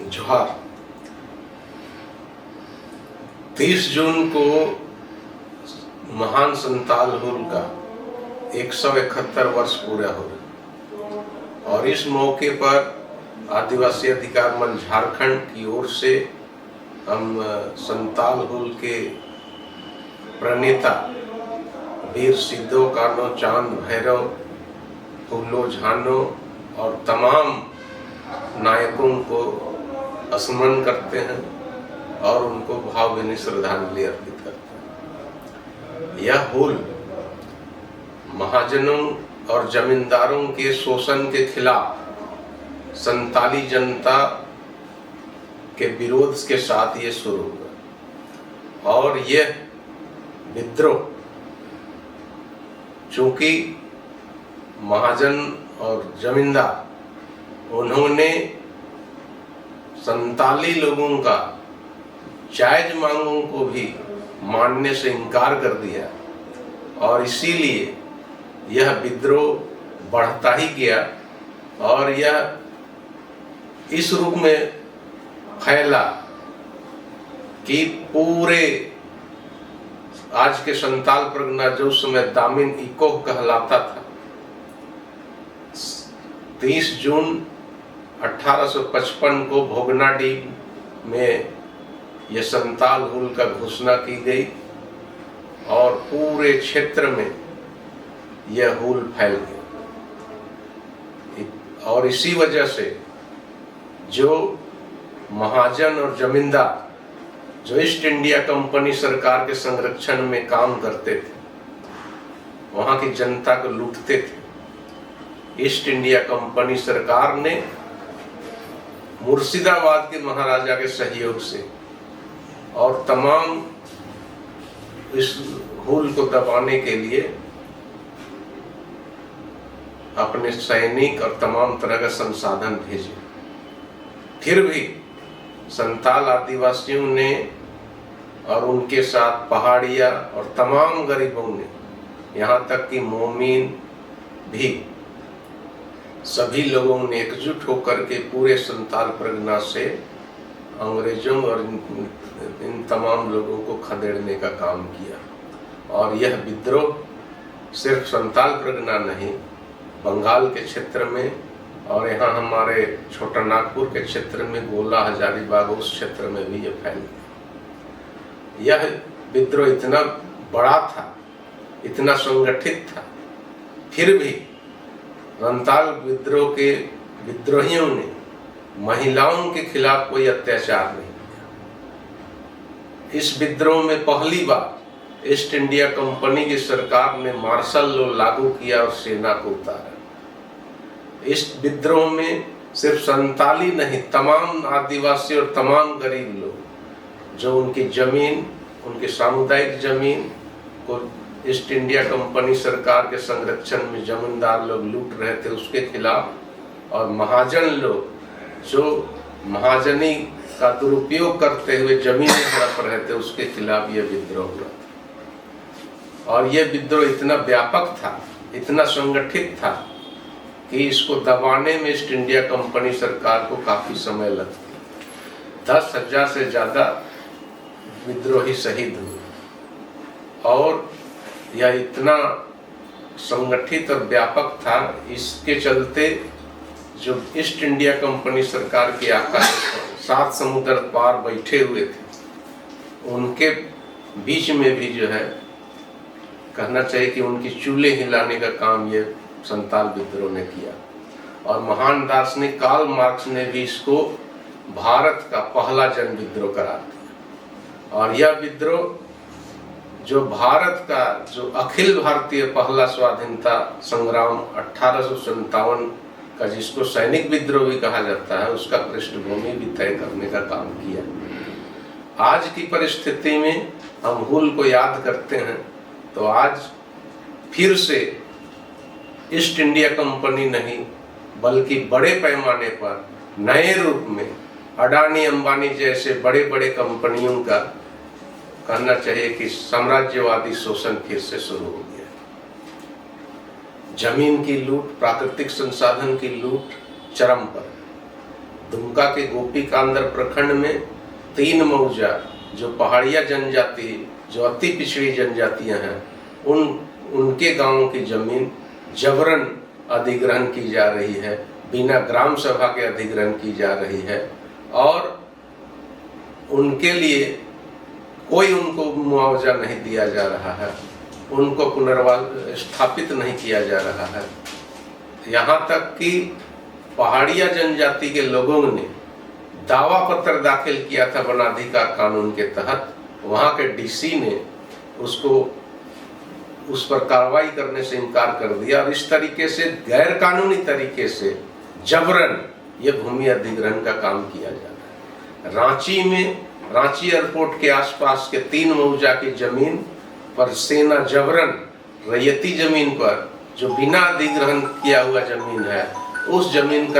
जोहार। 30 जून को महान संताल हुल का 171 वर्ष पूरा हो रहा और इस मौके पर आदिवासी अधिकार मंच झारखंड की ओर से हम संताल हुल के प्रणेता वीर सिद्धो कान्हो चांद भैरव फूलो झानो और तमाम नायकों को स्मरण करते हैं और उनको भावभीनी श्रद्धांजलि अर्पित करते हैं। यह हुल महाजनों और जमींदारों के शोषण के खिलाफ संताली जनता के विरोध के साथ ये शुरू हुआ और यह विद्रोह चूंकि महाजन और जमींदार उन्होंने संताली लोगों का जायज मांगों को भी मानने से इनकार कर दिया और इसीलिए यह विद्रोह बढ़ता ही गया और यह इस रूप में फैला कि पूरे आज के संताल परगना जो उस समय दामिन इकोह कहलाता था, 30 जून 1855 को भोगनाडीह में यह संताल हुल का घोषणा की गई और पूरे क्षेत्र में यह हुल फैल गया और इसी वजह से जो महाजन और जमींदार जो ईस्ट इंडिया कंपनी सरकार के संरक्षण में काम करते थे, वहां की जनता को लूटते थे, ईस्ट इंडिया कंपनी सरकार ने मुर्शिदाबाद के महाराजा के सहयोग से और तमाम इस हुल को दबाने के लिए अपने सैनिक और तमाम तरह का संसाधन भेजे। फिर भी संताल आदिवासियों ने और उनके साथ पहाड़िया और तमाम गरीबों ने, यहाँ तक कि मोमिन भी, सभी लोगों ने एकजुट होकर के पूरे संताल परगना से अंग्रेजों और इन तमाम लोगों को खदेड़ने का काम किया और यह विद्रोह सिर्फ संताल परगना नहीं, बंगाल के क्षेत्र में और यहाँ हमारे छोटा नागपुर के क्षेत्र में गोला हजारीबाग उस क्षेत्र में भी यह फैल गया। यह विद्रोह इतना बड़ा था, इतना संगठित था, फिर भी संताल विद्रोह के विद्रोहियों ने महिलाओं के खिलाफ कोई अत्याचार नहीं किया। इस विद्रोह में पहली बार ईस्ट इंडिया कंपनी की सरकार ने मार्शल लॉ लागू किया और सेना को उतारा। इस विद्रोह में सिर्फ संताली नहीं, तमाम आदिवासी और तमाम गरीब लोग जो उनकी जमीन, उनकी सामुदायिक जमीन को ईस्ट इंडिया कंपनी सरकार के संरक्षण में जमींदार लोग लूट रहे थे उसके खिलाफ, और महाजन लोग जो महाजनी का दुरुपयोग करते हुए जमीनें हड़प रहे थे उसके खिलाफ यह विद्रोह हुआ था। और यह विद्रोह इतना व्यापक था, इतना संगठित था कि इसको दबाने में ईस्ट इंडिया कंपनी सरकार को काफी समय लग गया। 10,000 से ज्यादा विद्रोही शहीद हुए और यह इतना संगठित और व्यापक था, इसके चलते जो ईस्ट इंडिया कंपनी सरकार के आका 7 समुद्र पार बैठे हुए थे, उनके बीच में भी जो है कहना चाहिए कि उनकी चूल्हे हिलाने का काम ये संताल विद्रोह ने किया। और महान दार्शनिक कार्ल मार्क्स ने भी इसको भारत का पहला जन विद्रोह करार दिया और यह विद्रोह जो भारत का जो अखिल भारतीय पहला स्वाधीनता संग्राम 1857 का, जिसको सैनिक विद्रोह भी कहा जाता है, उसका पृष्ठभूमि भी तय करने का काम किया। आज की परिस्थिति में हम हुल को याद करते हैं तो आज फिर से ईस्ट इंडिया कंपनी नहीं बल्कि बड़े पैमाने पर नए रूप में अडानी अंबानी जैसे बड़े बड़े कंपनियों का कहना चाहिए कि साम्राज्यवादी शोषण फिर से शुरू हो गया। जमीन की लूट, प्राकृतिक संसाधन की लूट चरम पर, दुमका के गोपीकांदर प्रखंड में 3 मौजा जो पहाड़िया जनजाति, जो अति पिछड़ी जनजातियां हैं, उनके गांवों की जमीन जबरन अधिग्रहण की जा रही है, बिना ग्राम सभा के अधिग्रहण की जा रही है और उनके लिए कोई उनको मुआवजा नहीं दिया जा रहा है, उनको पुनर्स्थापित नहीं किया जा रहा है। यहाँ तक कि पहाड़िया जनजाति के लोगों ने दावा पत्र दाखिल किया था वनाधिकार कानून के तहत, वहाँ के डीसी ने उस पर कार्रवाई करने से इनकार कर दिया और इस तरीके से गैर कानूनी तरीके से जबरन ये भूमि अधिग्रहण का काम किया जा रहा है। रांची में, रांची एयरपोर्ट के आसपास के 3 मौजा की जमीन पर सेना जबरन रैयती जमीन पर, जो बिना अधिग्रहण किया हुआ जमीन है, उस जमीन का